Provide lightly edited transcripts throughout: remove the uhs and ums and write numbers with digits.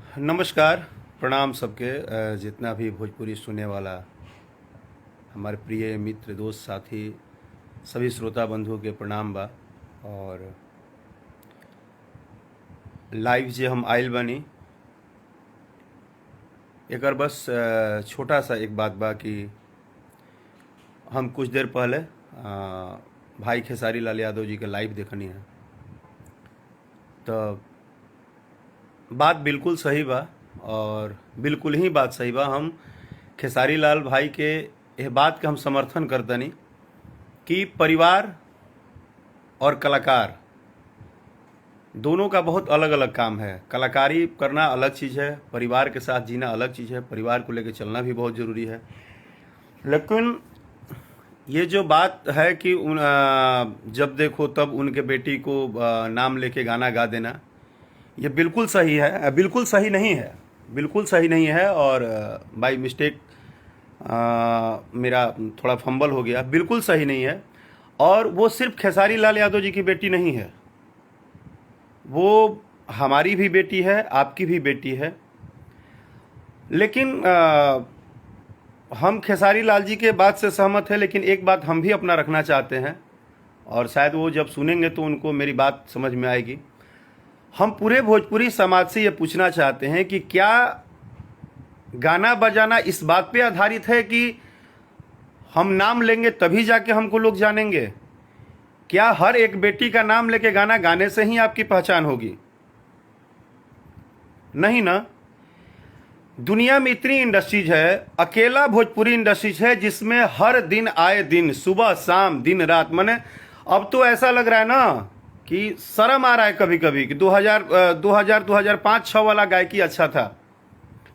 नमस्कार, प्रणाम सबके। जितना भी भोजपुरी सुनने वाला हमारे प्रिय मित्र, दोस्त, साथी, सभी श्रोता बंधुओं के प्रणाम बा। और लाइव जे हम आइल बानी, एकर बस छोटा सा एक बात बा कि हम कुछ देर पहले भाई खेसारी लाल यादव जी के लाइव देखनी है। तो बात बिल्कुल सही बा और बिल्कुल ही बात सही बा। हम खेसारी लाल भाई के यह बात के हम समर्थन करतनी कि परिवार और कलाकार दोनों का बहुत अलग अलग काम है। कलाकारी करना अलग चीज़ है, परिवार के साथ जीना अलग चीज़ है, परिवार को लेकर चलना भी बहुत ज़रूरी है। लेकिन ये जो बात है कि जब देखो तब उनके बेटी को नाम लेके गाना गा देना, ये बिल्कुल सही है, बिल्कुल सही नहीं है, बिल्कुल सही नहीं है। और बाय मिस्टेक मेरा थोड़ा फंबल हो गया, बिल्कुल सही नहीं है। और वो सिर्फ खेसारी लाल यादव जी की बेटी नहीं है, वो हमारी भी बेटी है, आपकी भी बेटी है। लेकिन हम खेसारी लाल जी के बात से सहमत हैं, लेकिन एक बात हम भी अपना रखना चाहते हैं और शायद वो जब सुनेंगे तो उनको मेरी बात समझ में आएगी। हम पूरे भोजपुरी समाज से ये पूछना चाहते हैं कि क्या गाना बजाना इस बात पे आधारित है कि हम नाम लेंगे तभी जाके हमको लोग जानेंगे? क्या हर एक बेटी का नाम लेके गाना गाने से ही आपकी पहचान होगी? नहीं ना। दुनिया में इतनी इंडस्ट्रीज है, अकेला भोजपुरी इंडस्ट्रीज है जिसमें हर दिन आए दिन, सुबह शाम दिन रात, माने अब तो ऐसा लग रहा है ना कि शर्म आ रहा है कभी कभी कि 2005-6 वाला गायकी अच्छा था,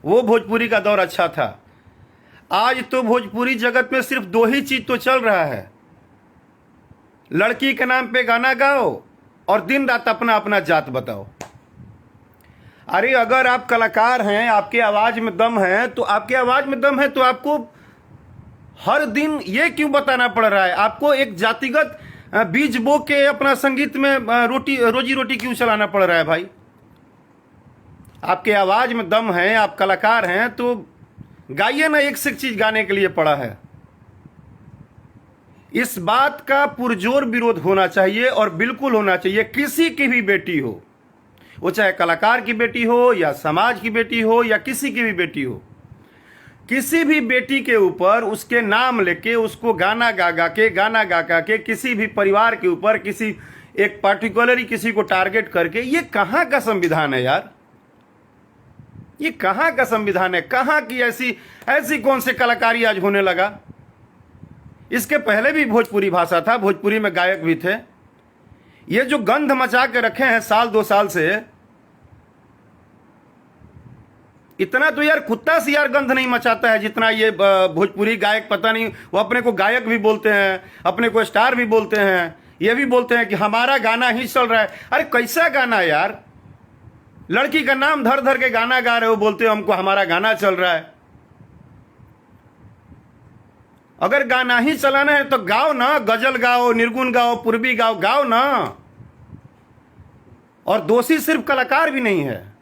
वो भोजपुरी का दौर अच्छा था। आज तो भोजपुरी जगत में सिर्फ दो ही चीज तो चल रहा है, लड़की के नाम पे गाना गाओ और दिन रात अपना अपना जात बताओ। अरे अगर आप कलाकार हैं, आपके आवाज में दम है, तो आपके आवाज में दम है तो आपको हर दिन ये क्यों बताना पड़ रहा है? आपको एक जातिगत बीज बो के अपना संगीत में रोजी रोटी क्यों चलाना पड़ रहा है भाई? आपके आवाज में दम है, आप कलाकार हैं, तो गाइए ना, एक से एक चीज गाने के लिए पड़ा है। इस बात का पुरजोर विरोध होना चाहिए और बिल्कुल होना चाहिए। किसी की भी बेटी हो, वो चाहे कलाकार की बेटी हो या समाज की बेटी हो या किसी की भी बेटी हो, किसी भी बेटी के ऊपर उसके नाम लेके उसको गाना गा के किसी भी परिवार के ऊपर किसी एक पार्टिकुलरली किसी को टारगेट करके, ये कहाँ का संविधान है यार? ये कहाँ का संविधान है? कहाँ की ऐसी कौन से कलाकारी आज होने लगा? इसके पहले भी भोजपुरी भाषा था, भोजपुरी में गायक भी थे। ये जो गंध मचा के रखे हैं साल 2 साल से, इतना तो यार कुत्ता से यार गंध नहीं मचाता है जितना ये भोजपुरी गायक। पता नहीं, वो अपने को गायक भी बोलते हैं, अपने को स्टार भी बोलते हैं, ये भी बोलते हैं कि हमारा गाना ही चल रहा है। अरे कैसा गाना यार? लड़की का नाम धर धर के गाना गा रहे हो, बोलते हो हमको हमारा गाना चल रहा है। अगर गाना ही चलाना है तो गाओ ना, गजल गाओ, निर्गुण गाओ, पूर्वी गाओ, गाओ ना। और दोषी सिर्फ कलाकार भी नहीं है।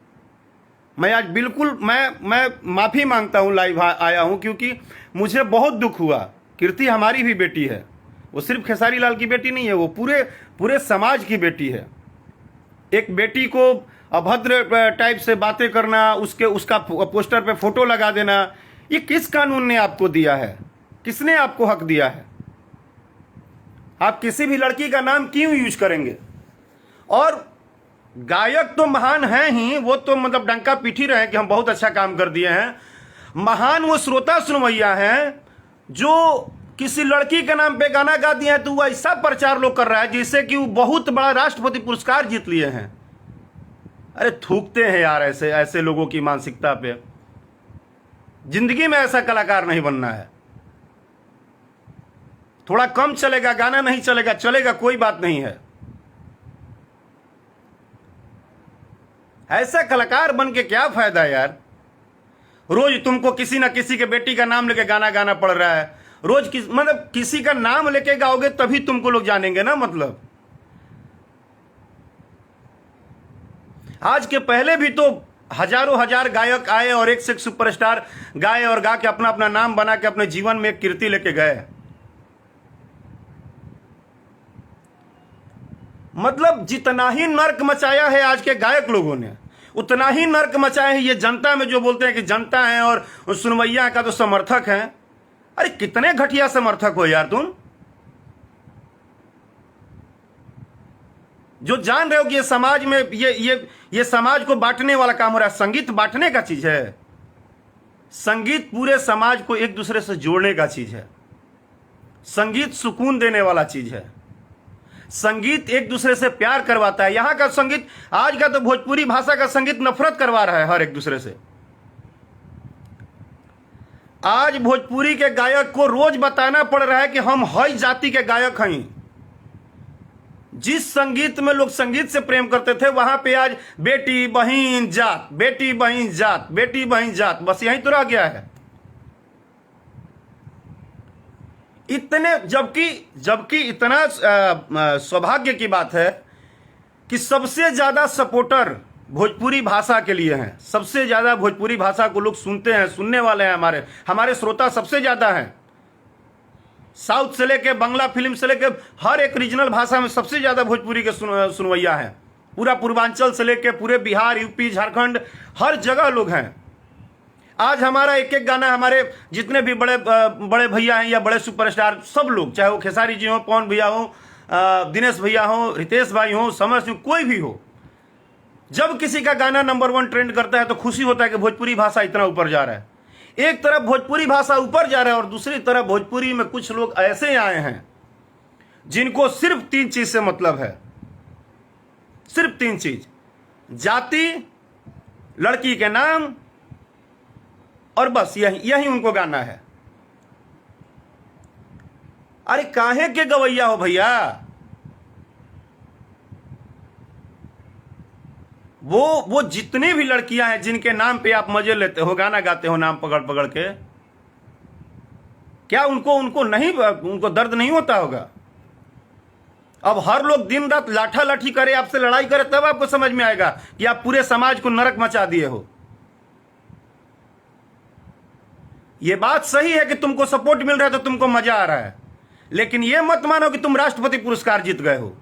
मैं आज बिल्कुल मैं माफी मांगता हूं, लाइव आया हूं, क्योंकि मुझे बहुत दुख हुआ। कीर्ति हमारी भी बेटी है, वो सिर्फ खेसारी लाल की बेटी नहीं है, वो पूरे समाज की बेटी है। एक बेटी को अभद्र टाइप से बातें करना, उसका पोस्टर पे फोटो लगा देना, ये किस कानून ने आपको दिया है? किसने आपको हक दिया है? आप किसी भी लड़की का नाम क्यों यूज करेंगे? और गायक तो महान हैं ही, वो तो मतलब डंका पीटी रहे कि हम बहुत अच्छा काम कर दिए हैं। महान वो श्रोता सुनवैया हैं जो किसी लड़की के नाम पे गाना गा दिए हैं, तो वो ऐसा प्रचार लोग कर रहा है जिससे कि वो बहुत बड़ा राष्ट्रपति पुरस्कार जीत लिए हैं। अरे थूकते हैं यार ऐसे लोगों की मानसिकता पे। जिंदगी में ऐसा कलाकार नहीं बनना है। थोड़ा कम चलेगा, गाना नहीं चलेगा, चलेगा, कोई बात नहीं है। ऐसा कलाकार बन के क्या फायदा यार? रोज तुमको किसी ना किसी के बेटी का नाम लेके गाना गाना पड़ रहा है। रोज मतलब किसी का नाम लेके गाओगे तभी तुमको लोग जानेंगे ना। मतलब आज के पहले भी तो हजारों हजार गायक आए और एक से एक सुपरस्टार गाए और गा के अपना अपना नाम बना के अपने जीवन में एक कीर्ति लेके गए। मतलब जितना ही नर्क मचाया है आज के गायक लोगों ने, उतना ही नर्क मचाया है ये जनता में, जो बोलते हैं कि जनता है और सुनवैया का तो समर्थक है। अरे कितने घटिया समर्थक हो यार तुम, जो जान रहे हो कि ये समाज में ये समाज को बांटने वाला काम हो रहा है। संगीत बांटने का चीज है, संगीत पूरे समाज को एक दूसरे से जोड़ने का चीज है, संगीत सुकून देने वाला चीज है, संगीत एक दूसरे से प्यार करवाता है। यहां का संगीत, आज का तो भोजपुरी भाषा का संगीत नफरत करवा रहा है हर एक दूसरे से। आज भोजपुरी के गायक को रोज बताना पड़ रहा है कि हम हई जाति के गायक हैं। जिस संगीत में लोग संगीत से प्रेम करते थे, वहां पे आज बेटी बहन जात, बेटी बहन जात, बेटी बहन जात, बस यहीं तो रह गया है। इतने जबकि इतना सौभाग्य की बात है कि सबसे ज्यादा सपोर्टर भोजपुरी भाषा के लिए हैं। सबसे ज्यादा भोजपुरी भाषा को लोग सुनते हैं, सुनने वाले हैं, हमारे श्रोता सबसे ज्यादा हैं। साउथ से लेके बांग्ला फिल्म से लेके हर एक रीजनल भाषा में सबसे ज्यादा भोजपुरी के सुनवैया हैं। पूरा पूर्वांचल से लेके पूरे बिहार, यूपी, झारखंड, हर जगह लोग हैं। आज हमारा एक एक गाना, हमारे जितने भी बड़े भैया हैं या बड़े सुपरस्टार, सब लोग, चाहे वो खेसारी जी हो, पवन भैया हो, दिनेश भैया हो, रितेश भाई हो, समर सिंह, कोई भी हो, जब किसी का गाना नंबर 1 ट्रेंड करता है तो खुशी होता है कि भोजपुरी भाषा इतना ऊपर जा रहा है। एक तरफ भोजपुरी भाषा ऊपर जा रहा है और दूसरी तरफ भोजपुरी में कुछ लोग ऐसे आए हैं जिनको सिर्फ 3 चीज से मतलब है, सिर्फ 3 चीज: जाति, लड़की के नाम, और बस यही उनको गाना है। अरे काहे के गवैया हो भैया? वो जितनी भी लड़कियां हैं जिनके नाम पे आप मजे लेते हो, गाना गाते हो नाम पकड़ पकड़ के, क्या उनको दर्द नहीं होता होगा? अब हर लोग दिन रात लाठा लाठी करे, आपसे लड़ाई करे, तब आपको समझ में आएगा कि आप पूरे समाज को नरक मचा दिए हो। ये बात सही है कि तुमको सपोर्ट मिल रहा है तो तुमको मजा आ रहा है, लेकिन ये मत मानो कि तुम राष्ट्रपति पुरस्कार जीत गए हो।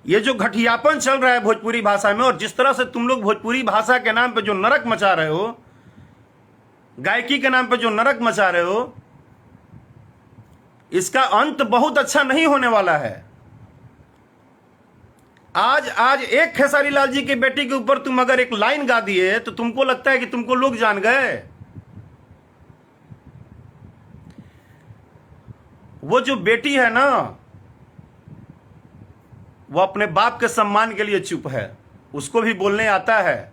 ये जो घटियापन चल रहा है भोजपुरी भाषा में, और जिस तरह से तुम लोग भोजपुरी भाषा के नाम पे जो नरक मचा रहे हो, गायकी के नाम पे जो नरक मचा रहे हो, इसका अंत बहुत अच्छा नहीं होने वाला है। आज एक खेसारी लाल जी की बेटी के ऊपर तुम अगर एक लाइन गा दिए तो तुमको लगता है कि तुमको लोग जान गए। वो जो बेटी है ना, वो अपने बाप के सम्मान के लिए चुप है, उसको भी बोलने आता है।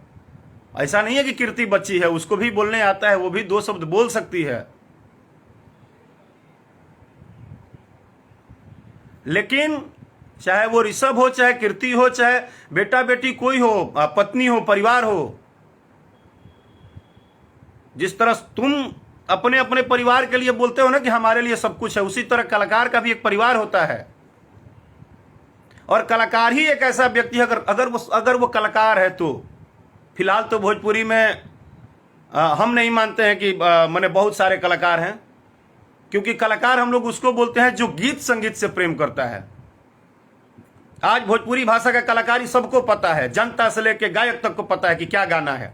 ऐसा नहीं है कि कीर्ति बच्ची है, उसको भी बोलने आता है, वो भी 2 शब्द बोल सकती है। लेकिन चाहे वो ऋषभ हो, चाहे कीर्ति हो, चाहे बेटा बेटी कोई हो, पत्नी हो, परिवार हो, जिस तरह तुम अपने अपने परिवार के लिए बोलते हो ना कि हमारे लिए सब कुछ है, उसी तरह कलाकार का भी एक परिवार होता है। और कलाकार ही एक ऐसा व्यक्ति है, अगर वो कलाकार है तो। फिलहाल तो भोजपुरी में हम नहीं मानते हैं कि माने बहुत सारे कलाकार हैं, क्योंकि कलाकार हम लोग उसको बोलते हैं जो गीत संगीत से प्रेम करता है। आज भोजपुरी भाषा का कलाकारी सबको पता है, जनता से लेकर गायक तक को पता है कि क्या गाना है।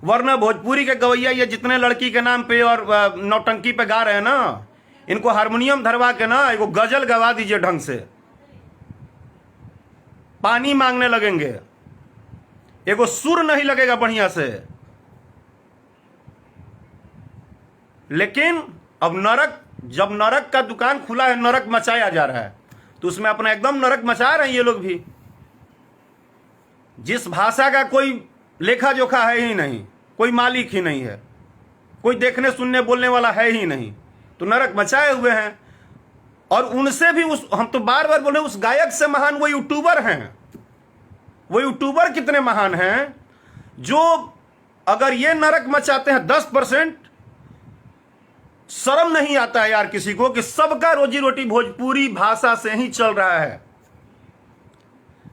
वरना भोजपुरी के गवैया ये जितने लड़की के नाम पे और नौटंकी पे गा रहे हैं ना, इनको हारमोनियम धरवा के ना एगो गजल गवा दीजिए ढंग से, पानी मांगने लगेंगे, एगो सुर नहीं लगेगा बढ़िया से। लेकिन अब जब नरक का दुकान खुला है, नरक मचाया जा रहा है, तो उसमें अपना एकदम नरक मचा रहे हैं ये लोग भी। जिस भाषा का कोई लेखा जोखा है ही नहीं, कोई मालिक ही नहीं है, कोई देखने सुनने बोलने वाला है ही नहीं, तो नरक मचाए हुए हैं। और उनसे भी हम तो बार बार बोले, उस गायक से महान वो यूट्यूबर हैं। वो यूट्यूबर कितने महान हैं जो अगर ये नरक मचाते हैं 10%, शर्म नहीं आता है यार किसी को कि सबका रोजी रोटी भोजपुरी भाषा से ही चल रहा है।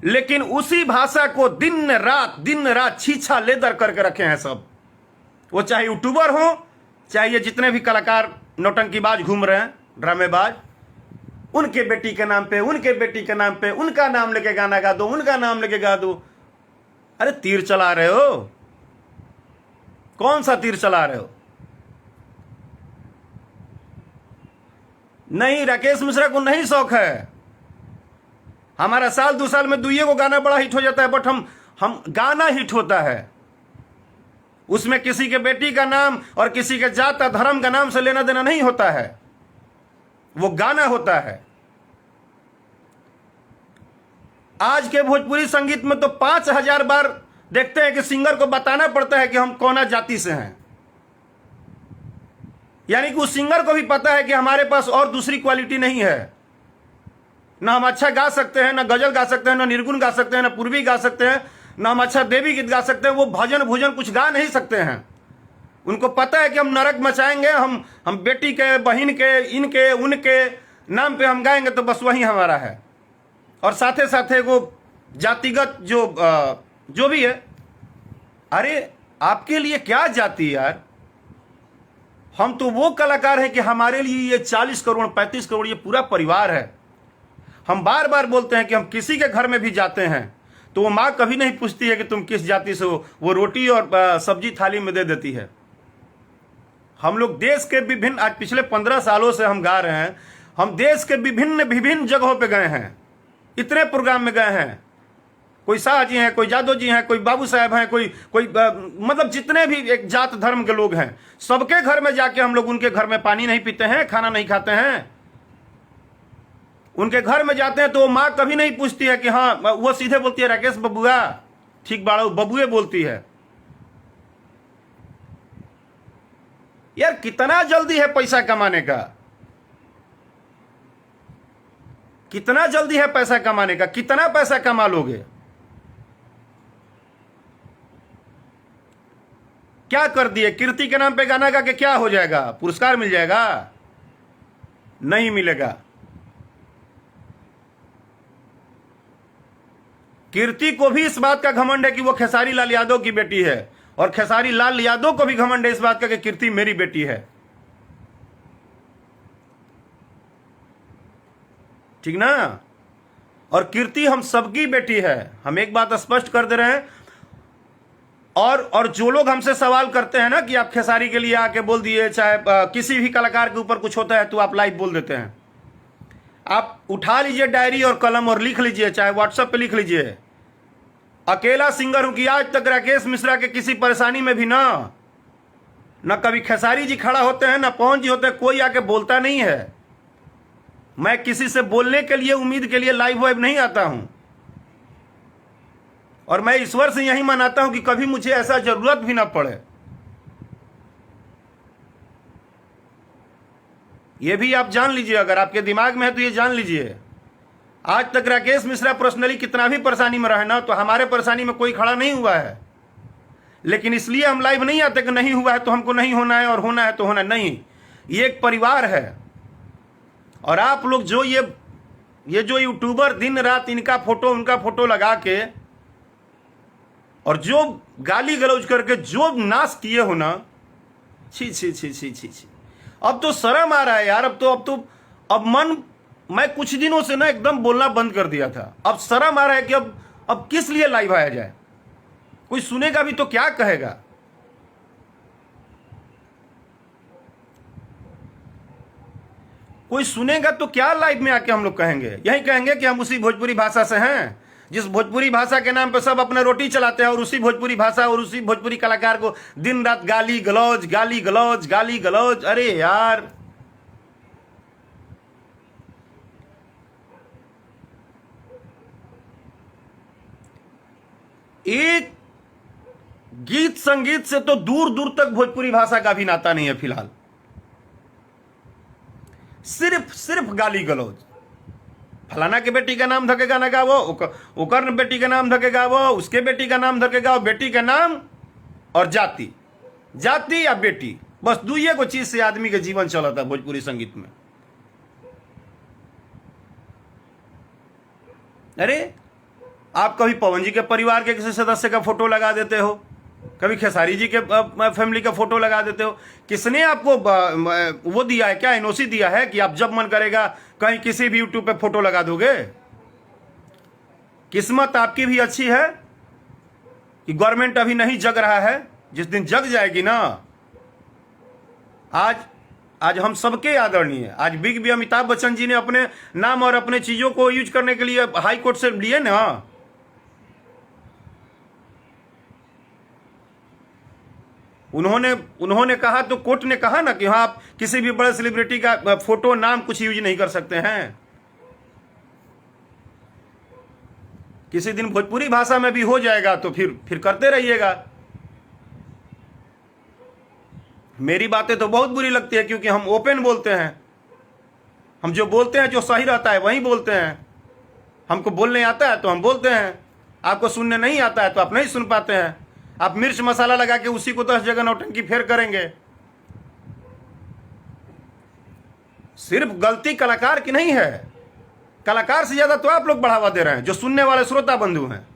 लेकिन उसी भाषा को दिन रात छीछा लेदर करके रखे हैं सब। वो चाहे यूट्यूबर हो, चाहे ये जितने भी कलाकार नौटंकीबाज घूम रहे हैं, ड्रामेबाज, उनके बेटी के नाम पे, उनके बेटी के नाम पे, उनका नाम लेके गाना गा दो, उनका नाम लेके गा दो। अरे तीर चला रहे हो, कौन सा तीर चला रहे हो? नहीं, राकेश मिश्रा को नहीं शौक है। हमारा साल 2 साल में दुइये को गाना बड़ा हिट हो जाता है, बट हम गाना हिट होता है, उसमें किसी के बेटी का नाम और किसी के जात धर्म का नाम से लेना देना नहीं होता है, वो गाना होता है। आज के भोजपुरी संगीत में तो 5000 बार देखते हैं कि सिंगर को बताना पड़ता है कि हम कौन जाति से हैं, यानी कि उस सिंगर को भी पता है कि हमारे पास और दूसरी क्वालिटी नहीं है, ना हम अच्छा गा सकते हैं, ना गजल गा सकते हैं, ना निर्गुण गा सकते हैं, ना पूर्वी गा सकते हैं, ना हम अच्छा देवी गीत गा सकते हैं। वो भजन भुजन कुछ गा नहीं सकते हैं। उनको पता है कि हम नरक मचाएंगे, हम बेटी के, बहन के, इनके उनके नाम पे हम गाएंगे तो बस वही हमारा है। और साथे साथे वो जातिगत जो भी है, अरे आपके लिए क्या जाति यार? हम तो वो कलाकार हैं कि हमारे लिए ये 40 करोड़ 35 करोड़ ये पूरा परिवार है। हम बार बार बोलते हैं कि हम किसी के घर में भी जाते हैं तो वो माँ कभी नहीं पूछती है कि तुम किस जाति से हो, वो रोटी और सब्जी थाली में दे देती है। हम लोग देश के विभिन्न, आज पिछले 15 सालों से हम गा रहे हैं, हम देश के विभिन्न जगहों पे गए हैं, इतने प्रोग्राम में गए हैं। कोई शाह जी हैं, कोई जादव जी हैं, कोई बाबू साहब हैं, कोई मतलब जितने भी एक जात धर्म के लोग हैं, सबके घर में जाके हम लोग उनके घर में पानी नहीं पीते हैं, खाना नहीं खाते हैं। उनके घर में जाते हैं तो वो माँ कभी नहीं पूछती है कि हाँ, वो सीधे बोलती है राकेश बबुआ ठीक बाड़ा, बबुए बोलती है। यार कितना जल्दी है पैसा कमाने का, कितना जल्दी है पैसा कमाने का, कितना पैसा कमा लोगे? क्या कर दिए? कीर्ति के नाम पे गाना गा के क्या हो जाएगा? पुरस्कार मिल जाएगा? नहीं मिलेगा। कीर्ति को भी इस बात का घमंड है कि वो खेसारी लाल यादव की बेटी है, और खेसारी लाल यादव को भी घमंड है इस बात का कि कीर्ति मेरी बेटी है। ठीक ना? और कीर्ति हम सबकी बेटी है, हम एक बात स्पष्ट कर दे रहे हैं। और जो लोग हमसे सवाल करते हैं ना कि आप खेसारी के लिए आके बोल दिए, चाहे किसी भी कलाकार के ऊपर कुछ होता है तो आप लाइव बोल देते हैं, आप उठा लीजिए डायरी और कलम और लिख लीजिए, चाहे व्हाट्सएप पे लिख लीजिए। अकेला सिंगर हूं कि आज तक राकेश मिश्रा के किसी परेशानी में भी ना कभी खेसारी जी खड़ा होते हैं, ना पवन जी होते हैं, कोई आके बोलता नहीं है। मैं किसी से बोलने के लिए, उम्मीद के लिए लाइव वाइव नहीं आता हूं, और मैं ईश्वर से यही मनाता हूं कि कभी मुझे ऐसा जरूरत भी ना पड़े। ये भी आप जान लीजिए, अगर आपके दिमाग में है तो ये जान लीजिए, आज तक राकेश मिश्रा पर्सनली कितना भी परेशानी में रहे ना, तो हमारे परेशानी में कोई खड़ा नहीं हुआ है। लेकिन इसलिए हम लाइव नहीं आते कि नहीं हुआ है तो हमको नहीं होना है, और होना है तो होना नहीं। ये एक परिवार है। और आप लोग जो ये जो यूट्यूबर दिन रात इनका फोटो उनका फोटो लगा के और जो गाली गलौज करके जो नाश किए हो ना, छी छी छी छी छी छी, अब तो शर्म आ रहा है यार। अब मैं कुछ दिनों से ना एकदम बोलना बंद कर दिया था। अब शर्म आ रहा है कि अब किस लिए लाइव आया जाए? कोई सुनेगा भी तो क्या कहेगा? कोई सुनेगा तो क्या लाइव में आके हम लोग कहेंगे? यही कहेंगे कि हम उसी भोजपुरी भाषा से हैं जिस भोजपुरी भाषा के नाम पे सब अपना रोटी चलाते हैं, और उसी भोजपुरी भाषा और उसी भोजपुरी कलाकार को दिन रात गाली गलौज गाली गलौज गाली गलौज। अरे यार, एक गीत संगीत से तो दूर दूर तक भोजपुरी भाषा का भी नाता नहीं है फिलहाल। सिर्फ गाली गलौज। फलाना के बेटी का नाम धके गाना गावो, ओकर बेटी का नाम धके गावो, उसके बेटी का नाम धके गाओ। बेटी का नाम और जाति या बेटी, बस दुइये को चीज से आदमी के जीवन चला था भोजपुरी संगीत में। अरे आप कभी पवन जी के परिवार के किसी सदस्य का फोटो लगा देते हो, कभी खेसारी जी के फैमिली का फोटो लगा देते हो। किसने आपको वो दिया है, क्या एनओसी दिया है कि आप जब मन करेगा कहीं किसी भी यूट्यूब पे फोटो लगा दोगे? किस्मत आपकी भी अच्छी है कि गवर्नमेंट अभी नहीं जग रहा है। जिस दिन जग जाएगी ना, आज हम सबके आदरणीय, आज बिग बी अमिताभ बच्चन जी ने अपने नाम और अपने चीजों को यूज करने के लिए हाई कोर्ट से लिए ना। उन्होंने कहा तो कोर्ट ने कहा ना कि हाँ, आप किसी भी बड़े सेलिब्रिटी का फोटो, नाम कुछ यूज नहीं कर सकते हैं। किसी दिन भोजपुरी भाषा में भी हो जाएगा तो फिर करते रहिएगा। मेरी बातें तो बहुत बुरी लगती है क्योंकि हम ओपन बोलते हैं। हम जो बोलते हैं, जो सही रहता है वही बोलते हैं। हमको बोलने आता है तो हम बोलते हैं, आपको सुनने नहीं आता है तो आप नहीं सुन पाते हैं। आप मिर्च मसाला लगा के उसी को 10 जगह नौटंकी फेर करेंगे। सिर्फ गलती कलाकार की नहीं है, कलाकार से ज्यादा तो आप लोग बढ़ावा दे रहे हैं, जो सुनने वाले श्रोता बंधु हैं।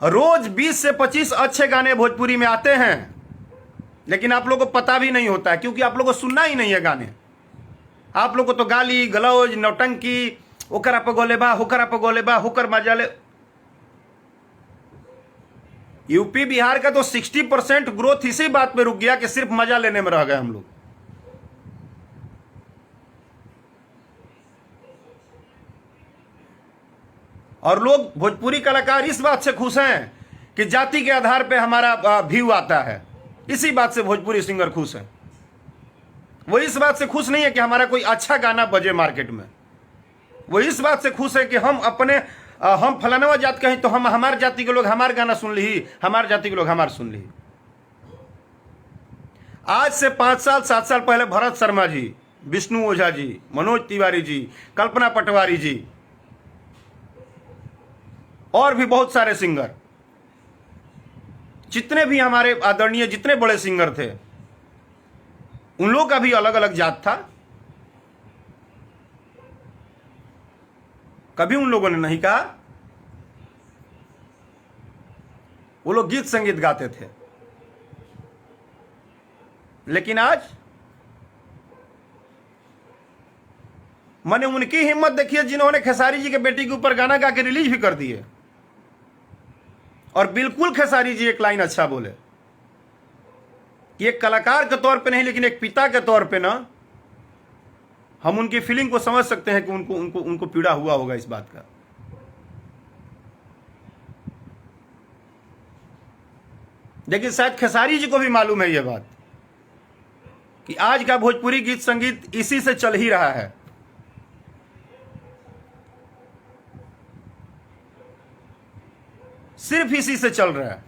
रोज 20 से 25 अच्छे गाने भोजपुरी में आते हैं, लेकिन आप लोगों को पता भी नहीं होता है क्योंकि आप लोगों को सुनना ही नहीं है गाने। आप लोगों को तो गाली गलौज, नौटंकी, ओकरा पे गोले बा, होकरा पे गोले बा, होकर मजाले। यूपी बिहार का तो 60% ग्रोथ इसी बात पे रुक गया कि सिर्फ मजा लेने में रह गए हम लोग। और लोग, भोजपुरी कलाकार इस बात से खुश हैं कि जाति के आधार पे हमारा व्यू आता है। इसी बात से भोजपुरी सिंगर खुश हैं। वो इस बात से खुश नहीं है कि हमारा कोई अच्छा गाना बजे मार्केट में। वो इस बात से खुश है कि हम फलानवा जात कहीं तो हम हमारे जाति के लोग हमारे गाना सुन ली, हमारे जाति के लोग हमारे सुन ली। आज से 5 साल 7 साल पहले भरत शर्मा जी, विष्णु ओझा जी, मनोज तिवारी जी, कल्पना पटवारी जी और भी बहुत सारे सिंगर, जितने भी हमारे आदरणीय जितने बड़े सिंगर थे, उन लोगों का भी अलग अलग जात था। कभी उन लोगों ने नहीं कहा। वो लोग गीत संगीत गाते थे। लेकिन आज मैंने उनकी हिम्मत देखी है जिन्होंने खेसारी जी के बेटी के ऊपर गाना गा के रिलीज भी कर दिए। और बिल्कुल खेसारी जी एक लाइन अच्छा बोले कि एक कलाकार के तौर पे नहीं, लेकिन एक पिता के तौर पे ना, हम उनकी फीलिंग को समझ सकते हैं कि उनको पीड़ा हुआ होगा इस बात का। लेकिन शायद खेसारी जी को भी मालूम है यह बात कि आज का भोजपुरी गीत संगीत इसी से चल ही रहा है। सिर्फ इसी से चल रहा है।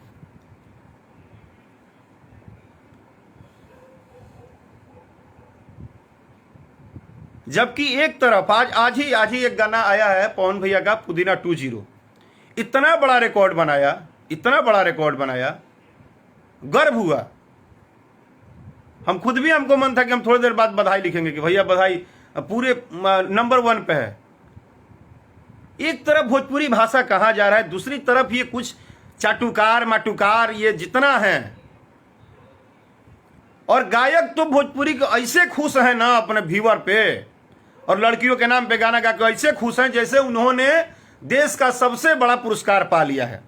जबकि एक तरफ आज ही एक गाना आया है पवन भैया का, पुदीना 20। इतना बड़ा रिकॉर्ड बनाया, इतना बड़ा रिकॉर्ड बनाया, गर्व हुआ। हम खुद भी, हमको मन था कि हम थोड़ी देर बाद बधाई लिखेंगे कि भैया बधाई पूरे नंबर 1 पे है। एक तरफ भोजपुरी भाषा कहा जा रहा है, दूसरी तरफ ये कुछ चाटुकार माटुकार ये जितना है, और गायक तो भोजपुरी को ऐसे खुश हैं ना अपने व्यूअर पे, और लड़कियों के नाम पे गाना गा के ऐसे खुश हैं जैसे उन्होंने देश का सबसे बड़ा पुरस्कार पा लिया है।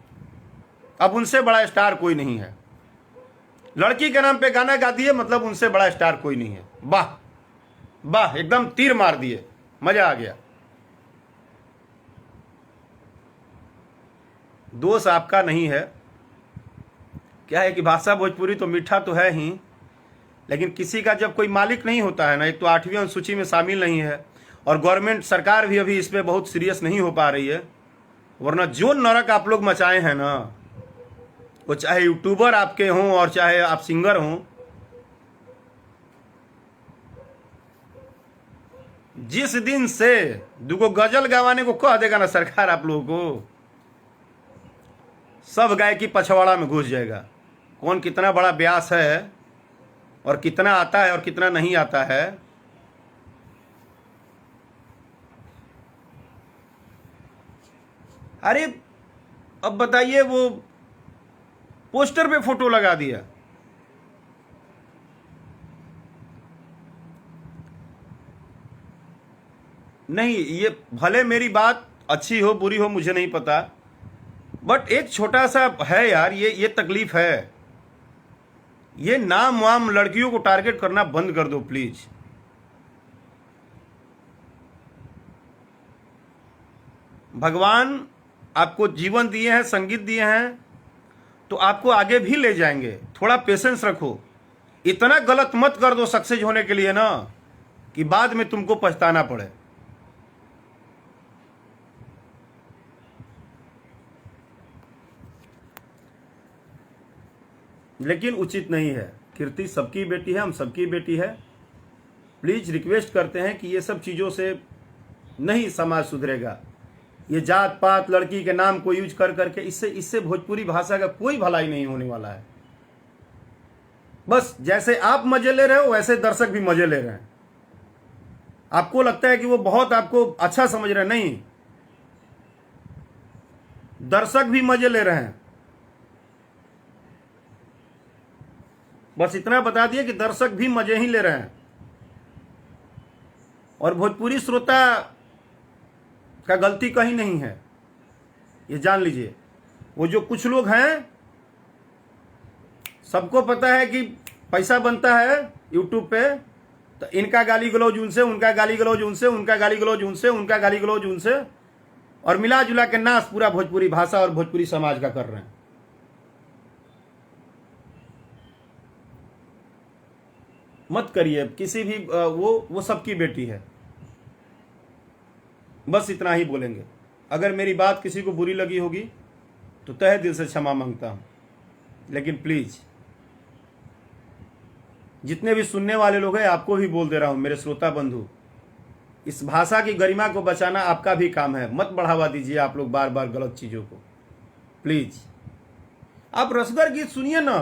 अब उनसे बड़ा स्टार कोई नहीं है। लड़की के नाम पे गाना गा दिए, मतलब उनसे बड़ा स्टार कोई नहीं है। वाह वाह, एकदम तीर मार दिए, मजा आ गया। दोष आपका नहीं है। क्या है कि भाषा भोजपुरी तो मीठा तो है ही, लेकिन किसी का जब कोई मालिक नहीं होता है ना, एक तो 8वीं अनुसूची में शामिल नहीं है, और गवर्नमेंट सरकार भी अभी इस पे बहुत सीरियस नहीं हो पा रही है। वरना जो नरक आप लोग मचाए हैं ना, वो चाहे यूट्यूबर आपके हों और चाहे आप सिंगर हों, जिस दिन से दुगो गजल गवाने को कह देगा ना सरकार आप लोगों को, सब गायकी पछवाड़ा में घुस जाएगा। कौन कितना बड़ा ब्यास है और कितना आता है और कितना नहीं आता है, अरे अब बताइए, वो पोस्टर पे फोटो लगा दिया। नहीं, ये भले मेरी बात अच्छी हो बुरी हो मुझे नहीं पता, बट एक छोटा सा है यार, ये तकलीफ है। ये नाम वाम लड़कियों को टारगेट करना बंद कर दो प्लीज। भगवान आपको जीवन दिए हैं, संगीत दिए हैं, तो आपको आगे भी ले जाएंगे। थोड़ा पेशेंस रखो। इतना गलत मत कर दो सक्सेस होने के लिए ना कि बाद में तुमको पछताना पड़े। लेकिन उचित नहीं है। कीर्ति सबकी बेटी है, हम सबकी बेटी है। प्लीज रिक्वेस्ट करते हैं कि ये सब चीज़ों से नहीं समाज सुधरेगा। ये जात पात लड़की के नाम को यूज कर करके इससे भोजपुरी भाषा का कोई भलाई नहीं होने वाला है। बस जैसे आप मजे ले रहे हो वैसे दर्शक भी मजे ले रहे हैं। आपको लगता है कि वो बहुत आपको अच्छा समझ रहे हैं, नहीं, दर्शक भी मजे ले रहे हैं। बस इतना बता दिए कि दर्शक भी मजे ही ले रहे हैं। और भोजपुरी श्रोता का गलती कहीं नहीं है, ये जान लीजिए। वो जो कुछ लोग हैं, सबको पता है कि पैसा बनता है यूट्यूब पे, तो इनका गाली गलौज उनसे, उनका गाली गलौज उनसे, उनका गाली गलौज उनसे, उनका गाली गलौज उनसे, और मिला जुला के नाश पूरा भोजपुरी भाषा और भोजपुरी समाज का कर रहे हैं। मत करिए किसी भी, वो सबकी बेटी है। बस इतना ही बोलेंगे। अगर मेरी बात किसी को बुरी लगी होगी तो तहे दिल से क्षमा मांगता हूं। लेकिन प्लीज जितने भी सुनने वाले लोग हैं, आपको भी बोल दे रहा हूं, मेरे श्रोता बंधु, इस भाषा की गरिमा को बचाना आपका भी काम है। मत बढ़ावा दीजिए आप लोग बार बार गलत चीजों को। प्लीज आप रसगर गीत सुनिए ना,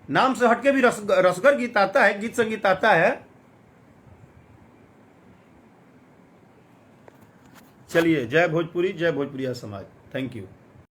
नाम से हटके भी रसगर गीत आता है, गीत संगीत आता है। चलिए, जय भोजपुरी, जय भोजपुरिया समाज। Thank you.